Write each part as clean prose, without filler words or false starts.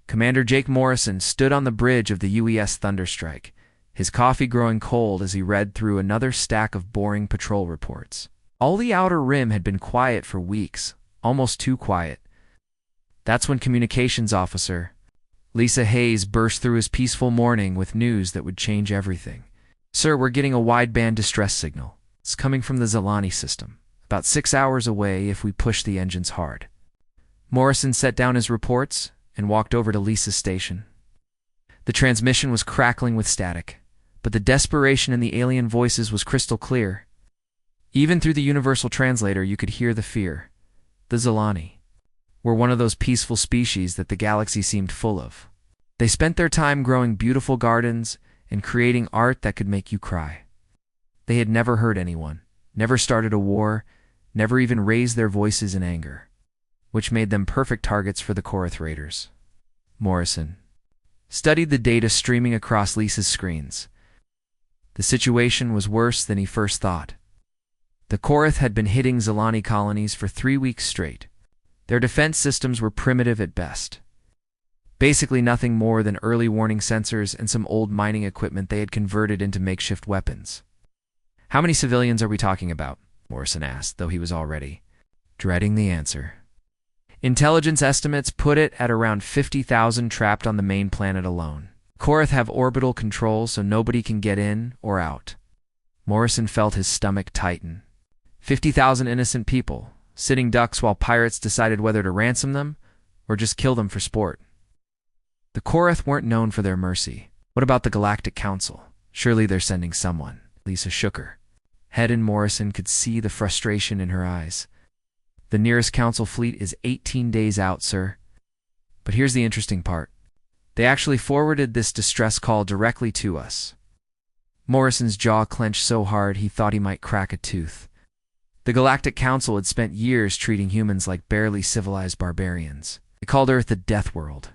Commander Jake Morrison stood on the bridge of the UES Thunderstrike, his coffee growing cold as he read through another stack of boring patrol reports. All the outer rim had been quiet for weeks, almost too quiet. That's when Communications Officer Lisa Hayes burst through his peaceful morning with news that would change everything. "Sir, we're getting a wideband distress signal. It's coming from the Zilani system, about 6 hours away if we push the engines hard." Morrison set down his reports and walked over to Lisa's station. The transmission was crackling with static, but the desperation in the alien voices was crystal clear. Even through the universal translator, you could hear the fear. The Zilani were one of those peaceful species that the galaxy seemed full of. They spent their time growing beautiful gardens and creating art that could make you cry. They had never hurt anyone, never started a war, never even raised their voices in anger, which made them perfect targets for the Korath raiders. Morrison studied the data streaming across Lisa's screens. The situation was worse than he first thought. The Korath had been hitting Zilani colonies for 3 weeks straight. Their defense systems were primitive at best. Basically nothing more than early warning sensors and some old mining equipment they had converted into makeshift weapons. "How many civilians are we talking about?" Morrison asked, though he was already dreading the answer. Intelligence estimates put it at around 50,000 trapped on the main planet alone. Korath have orbital control, so nobody can get in or out. Morrison felt his stomach tighten. 50,000 innocent people, sitting ducks while pirates decided whether to ransom them or just kill them for sport. The Korath weren't known for their mercy. What about the Galactic Council? Surely they're sending someone. Lisa shook her head, and Morrison could see the frustration in her eyes. "The nearest council fleet is 18 days out, sir." But here's the interesting part. They actually forwarded this distress call directly to us. Morrison's jaw clenched so hard he thought he might crack a tooth. The Galactic Council had spent years treating humans like barely civilized barbarians. They called Earth the Deathworld,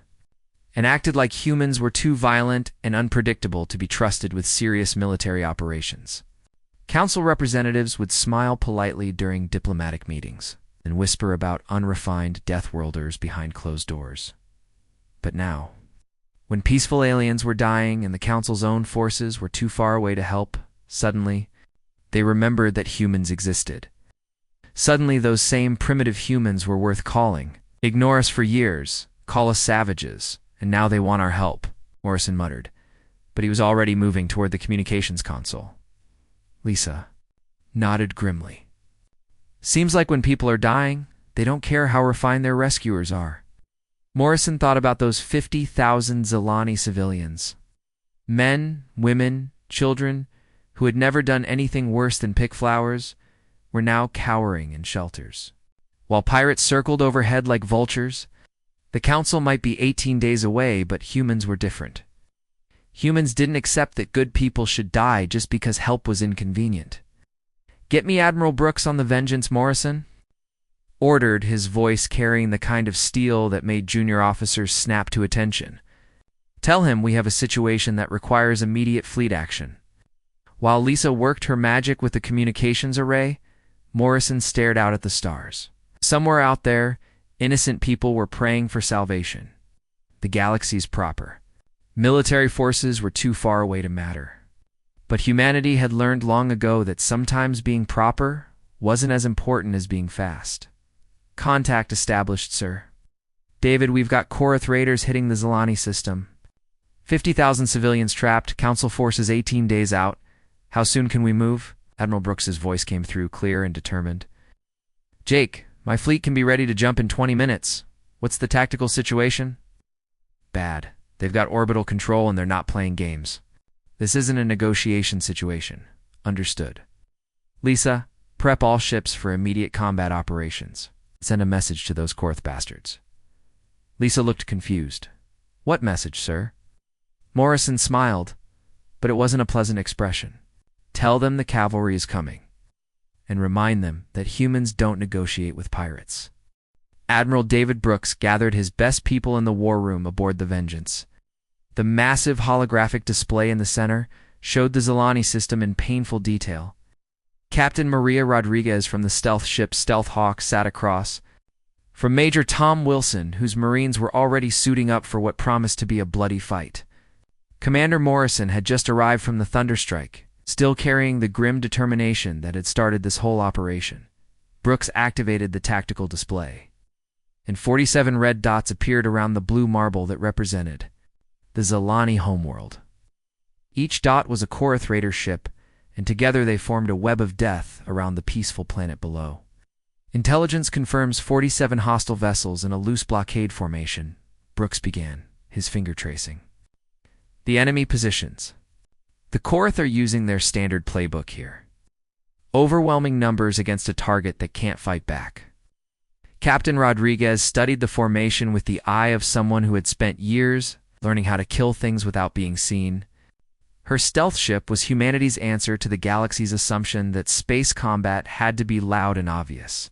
and acted like humans were too violent and unpredictable to be trusted with serious military operations. Council representatives would smile politely during diplomatic meetings and whisper about unrefined Deathworlders behind closed doors. But now, when peaceful aliens were dying and the Council's own forces were too far away to help, suddenly, they remembered that humans existed. Suddenly, those same primitive humans were worth calling. "Ignore us for years, call us savages, and now they want our help," Morrison muttered, but he was already moving toward the communications console. Lisa nodded grimly. "Seems like when people are dying, they don't care how refined their rescuers are." Morrison thought about those 50,000 Zilani civilians. Men, women, children, who had never done anything worse than pick flowers, were now cowering in shelters. While pirates circled overhead like vultures, the Council might be 18 days away, but humans were different. Humans didn't accept that good people should die just because help was inconvenient. "Get me Admiral Brooks on the Vengeance, Morrison," ordered, his voice carrying the kind of steel that made junior officers snap to attention. "Tell him we have a situation that requires immediate fleet action." While Lisa worked her magic with the communications array, Morrison stared out at the stars. Somewhere out there, innocent people were praying for salvation. The galaxies proper. Military forces were too far away to matter. But humanity had learned long ago that sometimes being proper wasn't as important as being fast. "Contact established, sir." "David, we've got Korath raiders hitting the Zilani system. 50,000 civilians trapped, Council forces 18 days out. How soon can we move?" Admiral Brooks's voice came through, clear and determined. "Jake, my fleet can be ready to jump in 20 minutes. What's the tactical situation?" "Bad. They've got orbital control and they're not playing games. This isn't a negotiation situation." "Understood." "Lisa, prep all ships for immediate combat operations. Send a message to those Korath bastards." Lisa looked confused. "What message, sir?" Morrison smiled, but it wasn't a pleasant expression. "Tell them the cavalry is coming, and remind them that humans don't negotiate with pirates." Admiral David Brooks gathered his best people in the war room aboard the Vengeance. The massive holographic display in the center showed the Zilani system in painful detail. Captain Maria Rodriguez from the stealth ship Stealth Hawk sat across, From Major Tom Wilson, whose Marines were already suiting up for what promised to be a bloody fight. Commander Morrison had just arrived from the Thunderstrike, still carrying the grim determination that had started this whole operation. Brooks activated the tactical display, and 47 red dots appeared around the blue marble that represented the Zilani homeworld. Each dot was a Korath Raider ship, and together they formed a web of death around the peaceful planet below. Intelligence confirms 47 hostile vessels in a loose blockade formation. Brooks began, his finger tracing the enemy positions. The Korath are using their standard playbook here. Overwhelming numbers against a target that can't fight back. Captain Rodriguez studied the formation with the eye of someone who had spent years learning how to kill things without being seen. Her stealth ship was humanity's answer to the galaxy's assumption that space combat had to be loud and obvious.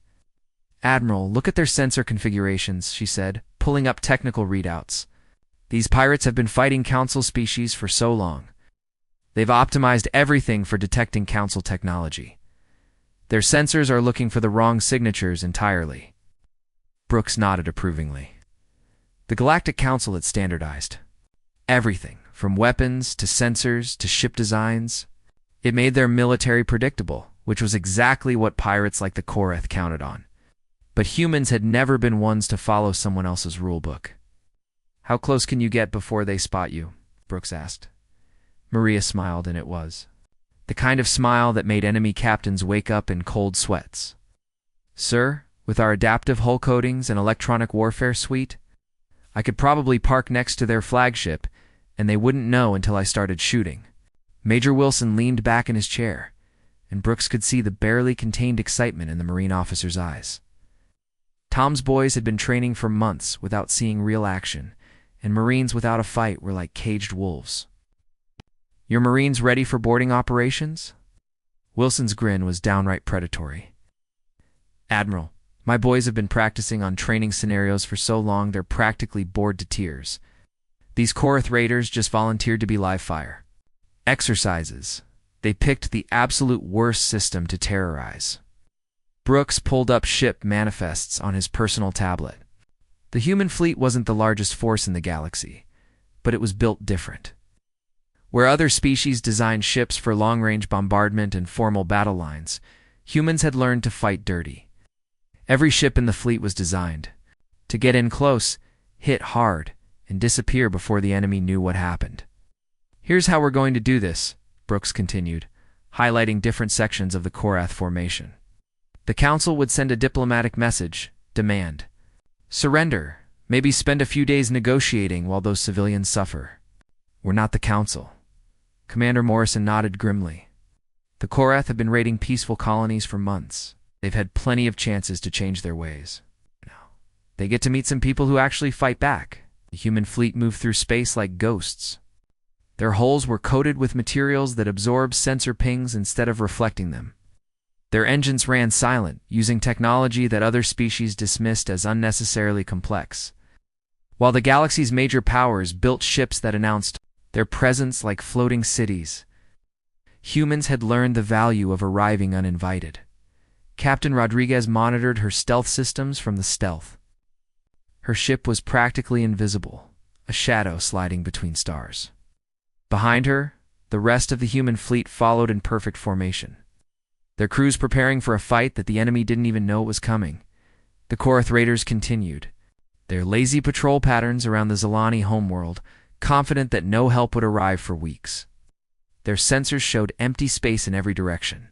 "Admiral, look at their sensor configurations," she said, pulling up technical readouts. "These pirates have been fighting Council species for so long. They've optimized everything for detecting Council technology. Their sensors are looking for the wrong signatures entirely." Brooks nodded approvingly. The Galactic Council had standardized everything, from weapons to sensors to ship designs. It made their military predictable, which was exactly what pirates like the Korath counted on. But humans had never been ones to follow someone else's rulebook. "How close can you get before they spot you?" Brooks asked. Maria smiled, and it was the kind of smile that made enemy captains wake up in cold sweats. "Sir, with our adaptive hull coatings and electronic warfare suite, I could probably park next to their flagship, and they wouldn't know until I started shooting." Major Wilson leaned back in his chair, and Brooks could see the barely contained excitement in the Marine officer's eyes. Tom's boys had been training for months without seeing real action, and Marines without a fight were like caged wolves. "Your Marines ready for boarding operations?" Wilson's grin was downright predatory. "Admiral, my boys have been practicing on training scenarios for so long they're practically bored to tears. These Korath Raiders just volunteered to be live fire. Exercises. They picked the absolute worst system to terrorize." Brooks pulled up ship manifests on his personal tablet. The human fleet wasn't the largest force in the galaxy, but it was built different. Where other species designed ships for long-range bombardment and formal battle lines, humans had learned to fight dirty. Every ship in the fleet was designed to get in close, hit hard, and disappear before the enemy knew what happened. "Here's how we're going to do this," Brooks continued, highlighting different sections of the Korath formation. "The Council would send a diplomatic message, demand surrender, maybe spend a few days negotiating while those civilians suffer. We're not the Council." Commander Morrison nodded grimly. "The Korath have been raiding peaceful colonies for months. They've had plenty of chances to change their ways. Now, they get to meet some people who actually fight back. The human fleet moved through space like ghosts. Their hulls were coated with materials that absorbed sensor pings instead of reflecting them. Their engines ran silent, using technology that other species dismissed as unnecessarily complex. While the galaxy's major powers built ships that announced their presence like floating cities, humans had learned the value of arriving uninvited. Captain Rodriguez monitored her stealth systems from the stealth. Her ship was practically invisible, a shadow sliding between stars. Behind her, the rest of the human fleet followed in perfect formation, their crews preparing for a fight that the enemy didn't even know was coming. The Korath Raiders continued their lazy patrol patterns around the Zilani homeworld, confident that no help would arrive for weeks. Their sensors showed empty space in every direction.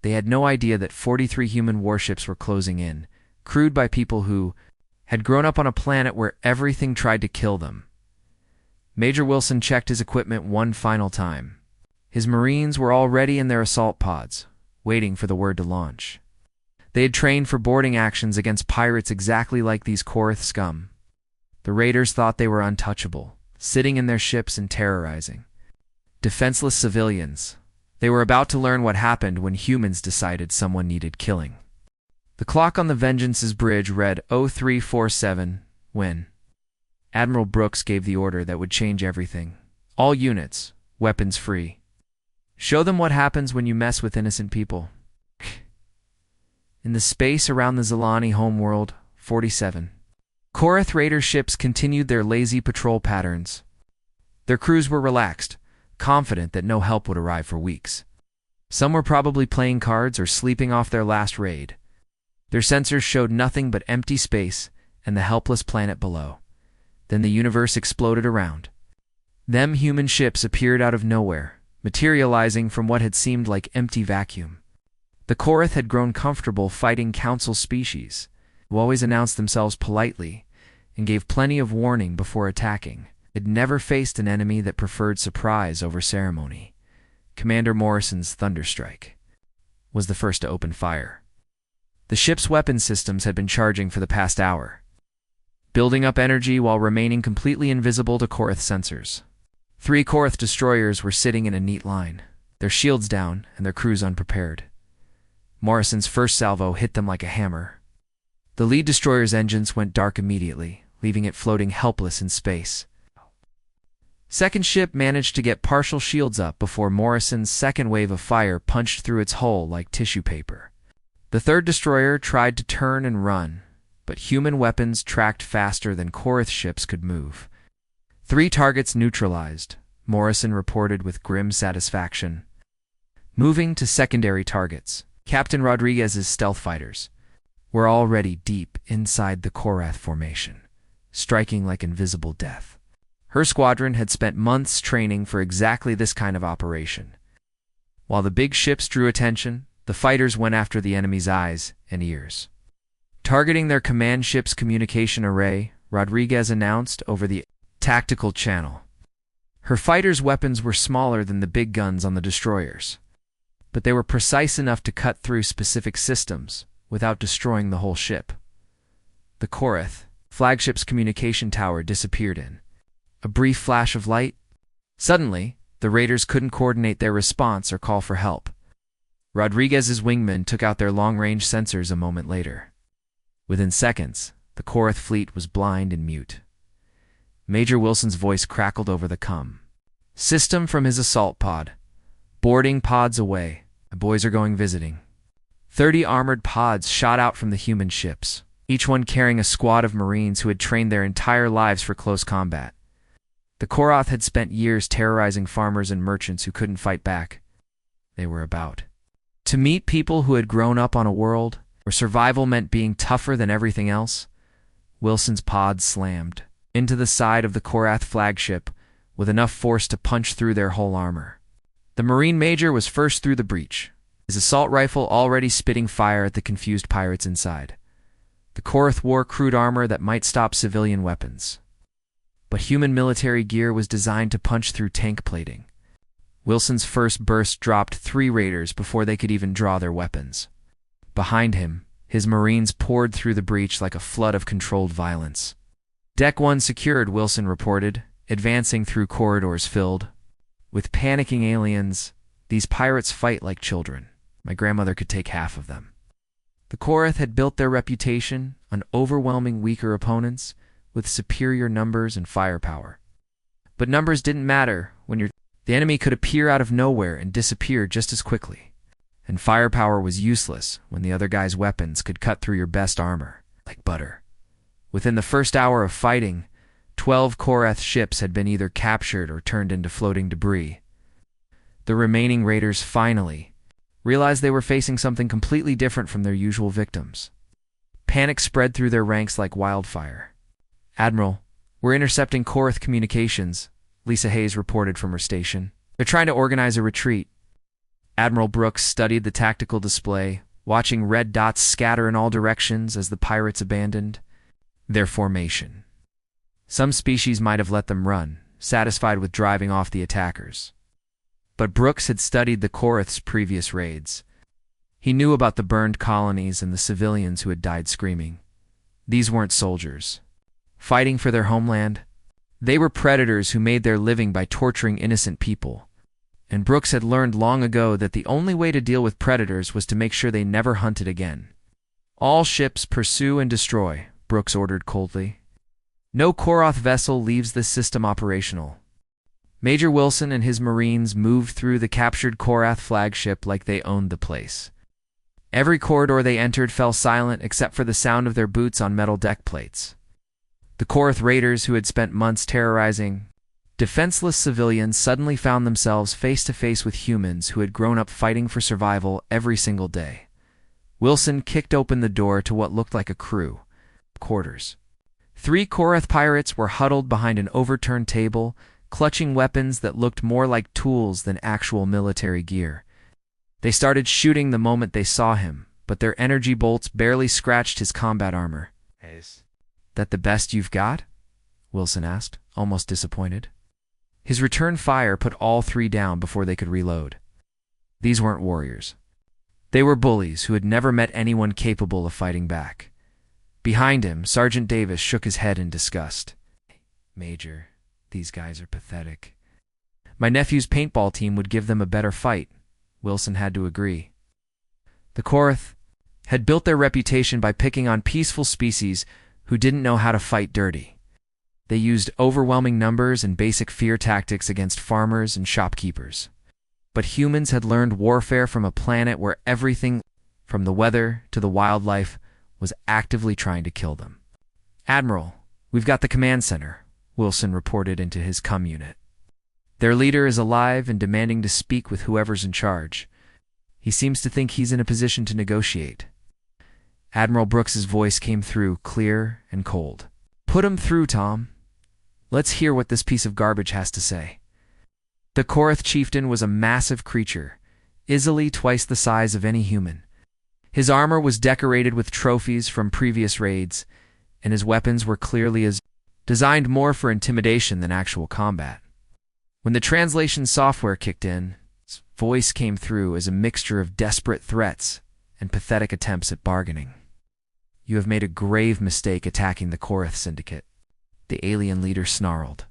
They had no idea that 43 human warships were closing in, crewed by people who had grown up on a planet where everything tried to kill them. Major Wilson checked his equipment one final time. His Marines were already in their assault pods, waiting for the word to launch. They had trained for boarding actions against pirates exactly like these Korath scum. The raiders thought they were untouchable, sitting in their ships and terrorizing defenseless civilians. They were about to learn what happened when humans decided someone needed killing. The clock on the Vengeance's bridge read 0347 when Admiral Brooks gave the order that would change everything. "All units, weapons free. Show them what happens when you mess with innocent people." In the space around the Zilani homeworld, 47. Korath Raider ships continued their lazy patrol patterns. Their crews were relaxed, confident that no help would arrive for weeks. Some were probably playing cards or sleeping off their last raid. Their sensors showed nothing but empty space and the helpless planet below. Then the universe exploded around. Them human ships appeared out of nowhere, materializing from what had seemed like empty vacuum. The Korath had grown comfortable fighting council species, who always announced themselves politely and gave plenty of warning before attacking. It never faced an enemy that preferred surprise over ceremony. Commander Morrison's Thunderstrike was the first to open fire. The ship's weapon systems had been charging for the past hour, building up energy while remaining completely invisible to Korath sensors. 3 Korath destroyers were sitting in a neat line, their shields down and their crews unprepared. Morrison's first salvo hit them like a hammer. The lead destroyer's engines went dark immediately, leaving it floating helpless in space. Second ship managed to get partial shields up before Morrison's second wave of fire punched through its hull like tissue paper. The third destroyer tried to turn and run, but human weapons tracked faster than Korath ships could move. 3 targets neutralized, Morrison reported with grim satisfaction. Moving to secondary targets, Captain Rodriguez's stealth fighters were already deep inside the Korath formation, striking like invisible death. Her squadron had spent months training for exactly this kind of operation. While the big ships drew attention, the fighters went after the enemy's eyes and ears. Targeting their command ship's communication array, Rodriguez announced over the tactical channel. Her fighters' weapons were smaller than the big guns on the destroyers, but they were precise enough to cut through specific systems without destroying the whole ship. The Korath flagship's communication tower disappeared in a brief flash of light. Suddenly, the raiders couldn't coordinate their response or call for help. Rodriguez's wingmen took out their long-range sensors a moment later. Within seconds, the Korath fleet was blind and mute. Major Wilson's voice crackled over the comm. System from his assault pod. Boarding pods away. The boys are going visiting. 30 armored pods shot out from the human ships, each one carrying a squad of Marines who had trained their entire lives for close combat. The Korath had spent years terrorizing farmers and merchants who couldn't fight back. They were about to meet people who had grown up on a world where survival meant being tougher than everything else. Wilson's pod slammed into the side of the Korath flagship with enough force to punch through their whole armor. The Marine Major was first through the breach, his assault rifle already spitting fire at the confused pirates inside. The Korath wore crude armor that might stop civilian weapons, but human military gear was designed to punch through tank plating. Wilson's first burst dropped 3 raiders before they could even draw their weapons. Behind him, his Marines poured through the breach like a flood of controlled violence. Deck 1 secured, Wilson reported, advancing through corridors filled with panicking aliens. These pirates fight like children. My grandmother could take half of them. The Korath had built their reputation on overwhelming weaker opponents with superior numbers and firepower. But numbers didn't matter when the enemy could appear out of nowhere and disappear just as quickly. And firepower was useless when the other guy's weapons could cut through your best armor like butter. Within the first hour of fighting, 12 Korath ships had been either captured or turned into floating debris. The remaining raiders finally realized they were facing something completely different from their usual victims. Panic spread through their ranks like wildfire. Admiral, we're intercepting Korath communications, Lisa Hayes reported from her station. They're trying to organize a retreat. Admiral Brooks studied the tactical display, watching red dots scatter in all directions as the pirates abandoned their formation. Some species might have let them run, satisfied with driving off the attackers. But Brooks had studied the Korath's previous raids. He knew about the burned colonies and the civilians who had died screaming. These weren't soldiers fighting for their homeland. They were predators who made their living by torturing innocent people. And Brooks had learned long ago that the only way to deal with predators was to make sure they never hunted again. All ships pursue and destroy, Brooks ordered coldly. No Korath vessel leaves this system operational. Major Wilson and his Marines moved through the captured Korath flagship like they owned the place. Every corridor they entered fell silent except for the sound of their boots on metal deck plates. The Korath raiders, who had spent months terrorizing defenseless civilians, suddenly found themselves face to face with humans who had grown up fighting for survival every single day. Wilson kicked open the door to what looked like a crew quarters. 3 Korath pirates were huddled behind an overturned table, clutching weapons that looked more like tools than actual military gear. They started shooting the moment they saw him, but their energy bolts barely scratched his combat armor. "Is that the best you've got?" Wilson asked, almost disappointed. His return fire put all 3 down before they could reload. These weren't warriors. They were bullies who had never met anyone capable of fighting back. Behind him, Sergeant Davis shook his head in disgust. "Major, these guys are pathetic." "My nephew's paintball team would give them a better fight," Wilson had to agree. The Korath had built their reputation by picking on peaceful species who didn't know how to fight dirty. They used overwhelming numbers and basic fear tactics against farmers and shopkeepers. But humans had learned warfare from a planet where everything, from the weather to the wildlife, was actively trying to kill them. "Admiral, we've got the command center," Wilson reported into his comm unit. "Their leader is alive and demanding to speak with whoever's in charge. He seems to think he's in a position to negotiate." Admiral Brooks's voice came through, clear and cold. "Put him through, Tom. Let's hear what this piece of garbage has to say." The Korath chieftain was a massive creature, easily twice the size of any human. His armor was decorated with trophies from previous raids, and his weapons were clearly designed more for intimidation than actual combat. When the translation software kicked in, his voice came through as a mixture of desperate threats and pathetic attempts at bargaining. "You have made a grave mistake attacking the Korath Syndicate," the alien leader snarled.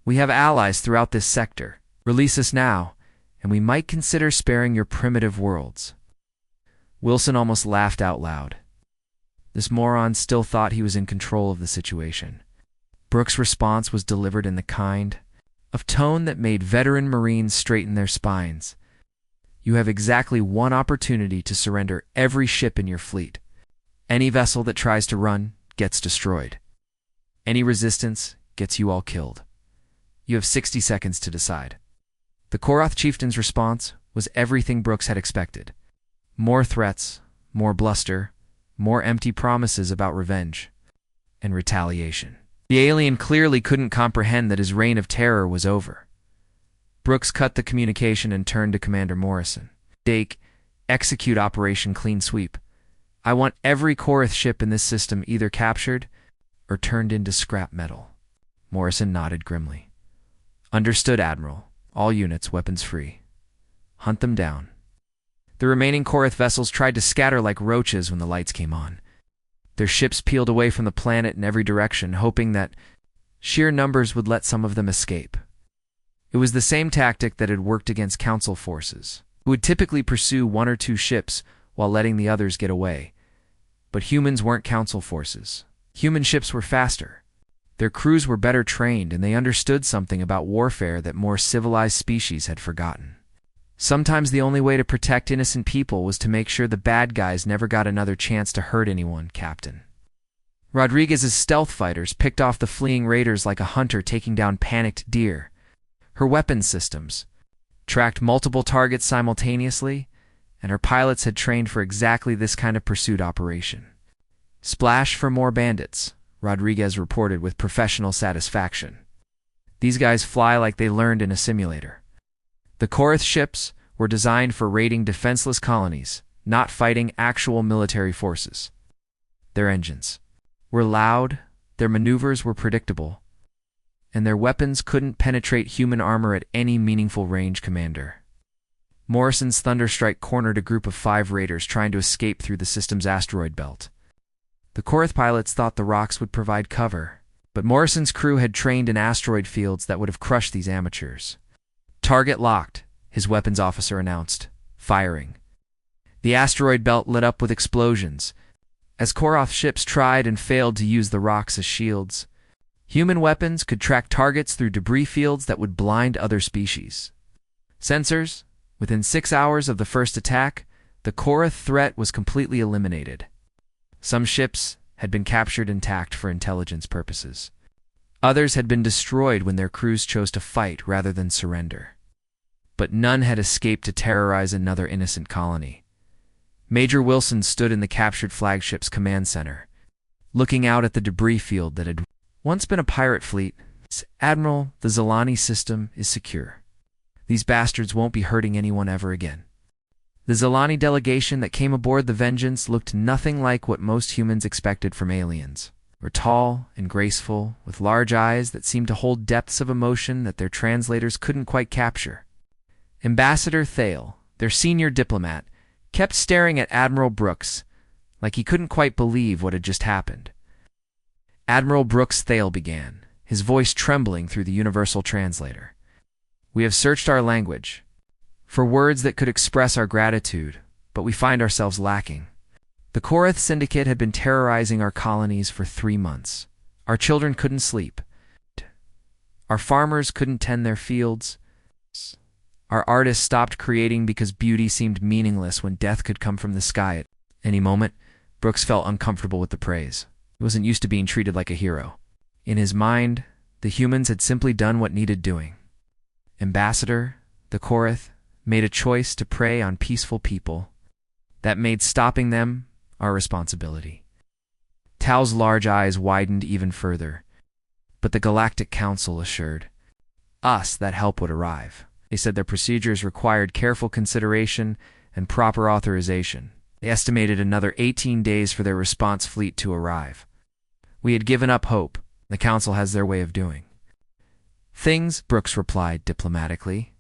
"We have allies throughout this sector. Release us now, and we might consider sparing your primitive worlds." Wilson almost laughed out loud. This moron still thought he was in control of the situation. Brooks' response was delivered in the kind of tone that made veteran Marines straighten their spines. "You have exactly one opportunity to surrender every ship in your fleet. Any vessel that tries to run gets destroyed. Any resistance gets you all killed. You have 60 seconds to decide." The Korath chieftain's response was everything Brooks had expected. More threats, more bluster, more empty promises about revenge and retaliation. The alien clearly couldn't comprehend that his reign of terror was over. Brooks cut the communication and turned to Commander Morrison. "Dake, execute Operation Clean Sweep. I want every Korath ship in this system either captured or turned into scrap metal." Morrison nodded grimly. "Understood, Admiral. All units, weapons free. Hunt them down." The remaining Korath vessels tried to scatter like roaches when the lights came on. Their ships peeled away from the planet in every direction, hoping that sheer numbers would let some of them escape. It was the same tactic that had worked against Council forces, who would typically pursue 1 or 2 ships while letting the others get away. But humans weren't Council forces. Human ships were faster. Their crews were better trained, and they understood something about warfare that more civilized species had forgotten. Sometimes the only way to protect innocent people was to make sure the bad guys never got another chance to hurt anyone, Captain. Rodriguez's stealth fighters picked off the fleeing raiders like a hunter taking down panicked deer. Her weapons systems tracked multiple targets simultaneously, and her pilots had trained for exactly this kind of pursuit operation. "Splash for more bandits," Rodriguez reported with professional satisfaction. "These guys fly like they learned in a simulator." The Korath ships were designed for raiding defenseless colonies, not fighting actual military forces. Their engines were loud, their maneuvers were predictable, and their weapons couldn't penetrate human armor at any meaningful range, Commander. Morrison's Thunderstrike cornered a group of 5 raiders trying to escape through the system's asteroid belt. The Korath pilots thought the rocks would provide cover, but Morrison's crew had trained in asteroid fields that would have crushed these amateurs. "Target locked," his weapons officer announced, firing. The asteroid belt lit up with explosions, as Korath ships tried and failed to use the rocks as shields. Human weapons could track targets through debris fields that would blind other species. Sensors, within 6 hours of the first attack, The Korath threat was completely eliminated. Some ships had been captured intact for intelligence purposes. Others had been destroyed when their crews chose to fight rather than surrender. But none had escaped to terrorize another innocent colony. Major Wilson stood in the captured flagship's command center, looking out at the debris field that had once been a pirate fleet. "Admiral, the Zilani system is secure. These bastards won't be hurting anyone ever again." The Zilani delegation that came aboard the Vengeance looked nothing like what most humans expected from aliens. They were tall and graceful, with large eyes that seemed to hold depths of emotion that their translators couldn't quite capture. Ambassador Thale, their senior diplomat, kept staring at Admiral Brooks like he couldn't quite believe what had just happened. Admiral Brooks Thale began, his voice trembling through the universal translator. "We have searched our language for words that could express our gratitude, but we find ourselves lacking. The Korath Syndicate had been terrorizing our colonies for 3 months. Our children couldn't sleep. Our farmers couldn't tend their fields. Our artists stopped creating because beauty seemed meaningless when death could come from the sky at any moment." Brooks felt uncomfortable with the praise. He wasn't used to being treated like a hero. In his mind, the humans had simply done what needed doing. "Ambassador, the Korath made a choice to prey on peaceful people. That made stopping them our responsibility." Tao's large eyes widened even further, but the Galactic Council assured us that help would arrive. They said their procedures required careful consideration and proper authorization. They estimated another 18 days for their response fleet to arrive. "We had given up hope. The Council has their way of doing things," Brooks replied diplomatically.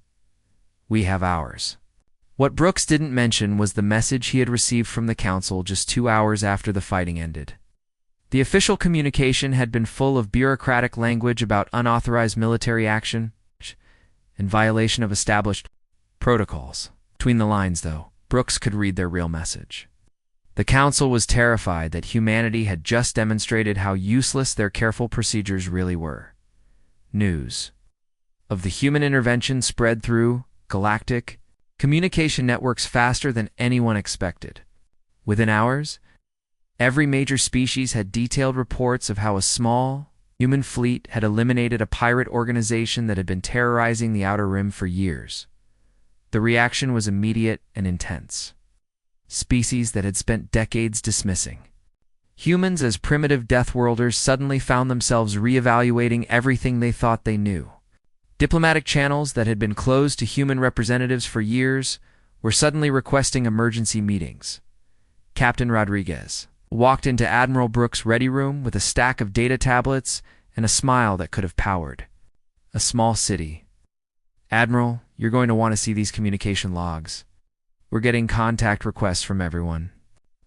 "We have ours." What Brooks didn't mention was the message he had received from the Council just 2 hours after the fighting ended. The official communication had been full of bureaucratic language about unauthorized military action and violation of established protocols. Between the lines, though, Brooks could read their real message. The Council was terrified that humanity had just demonstrated how useless their careful procedures really were. News of the human intervention spread through galactic communication networks faster than anyone expected. Within hours, every major species had detailed reports of how a small human fleet had eliminated a pirate organization that had been terrorizing the Outer Rim for years. The reaction was immediate and intense. Species that had spent decades dismissing humans as primitive Deathworlders suddenly found themselves reevaluating everything they thought they knew. Diplomatic channels that had been closed to human representatives for years were suddenly requesting emergency meetings. Captain Rodriguez walked into Admiral Brooks' ready room with a stack of data tablets and a smile that could have powered a small city. "Admiral, you're going to want to see these communication logs. We're getting contact requests from everyone."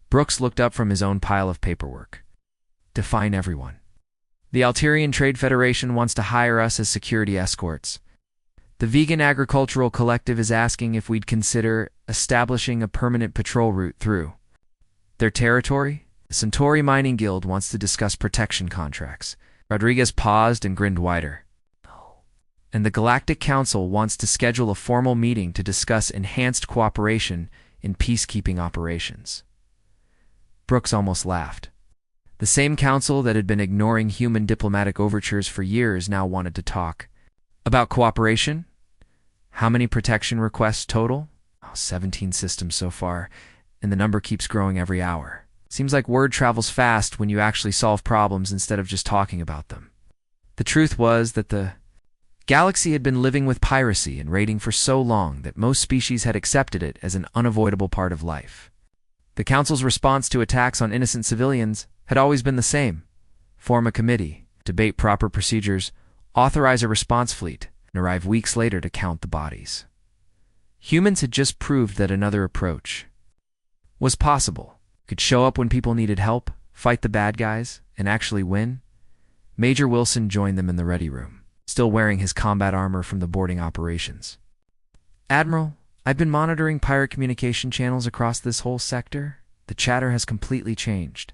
Brooks looked up from his own pile of paperwork. "Define everyone." "The Altarian Trade Federation wants to hire us as security escorts. The Vegan Agricultural Collective is asking if we'd consider establishing a permanent patrol route through their territory. The Centauri Mining Guild wants to discuss protection contracts." Rodriguez paused and grinned wider. "And the Galactic Council wants to schedule a formal meeting to discuss enhanced cooperation in peacekeeping operations." Brooks almost laughed. The same council that had been ignoring human diplomatic overtures for years now wanted to talk about cooperation. How many protection requests total? 17 systems so far, and the number keeps growing every hour. Seems like word travels fast when you actually solve problems instead of just talking about them. The truth was that the galaxy had been living with piracy and raiding for so long that most species had accepted it as an unavoidable part of life. The Council's response to attacks on innocent civilians had always been the same: form a committee, debate proper procedures, authorize a response fleet, and arrive weeks later to count the bodies. Humans had just proved that another approach was possible. Could show up when people needed help, fight the bad guys, and actually win. Major Wilson joined them in the ready room, still wearing his combat armor from the boarding operations. "Admiral, I've been monitoring pirate communication channels across this whole sector. The chatter has completely changed."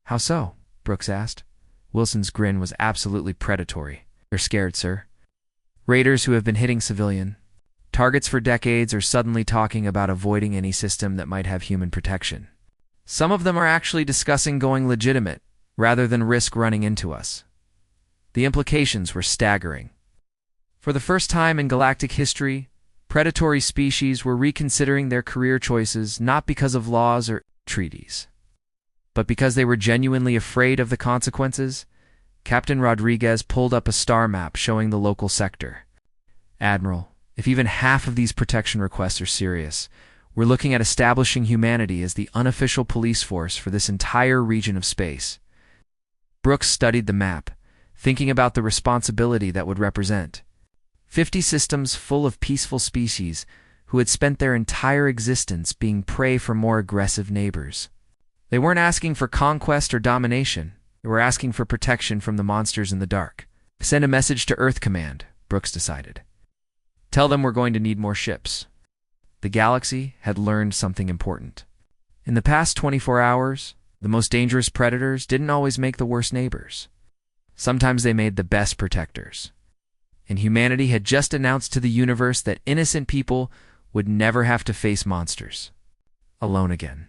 "How so?" Brooks asked. Wilson's grin was absolutely predatory. "They're scared, sir. Raiders who have been hitting civilian Targets for decades are suddenly talking about avoiding any system that might have human protection. Some of them are actually discussing going legitimate, rather than risk running into us. The implications were staggering. For the first time in galactic history, predatory species were reconsidering their career choices not because of laws or treaties, but because they were genuinely afraid of the consequences. Captain Rodriguez pulled up a star map showing the local sector. "Admiral, if even half of these protection requests are serious, we're looking at establishing humanity as the unofficial police force for this entire region of space." Brooks studied the map, thinking about the responsibility that would represent 50 systems full of peaceful species who had spent their entire existence being prey for more aggressive neighbors. They weren't asking for conquest or domination. They were asking for protection from the monsters in the dark. "Send a message to Earth Command," Brooks decided. "Tell them we're going to need more ships." The galaxy had learned something important. In the past 24 hours, the most dangerous predators didn't always make the worst neighbors. Sometimes they made the best protectors. And humanity had just announced to the universe that innocent people would never have to face monsters alone again.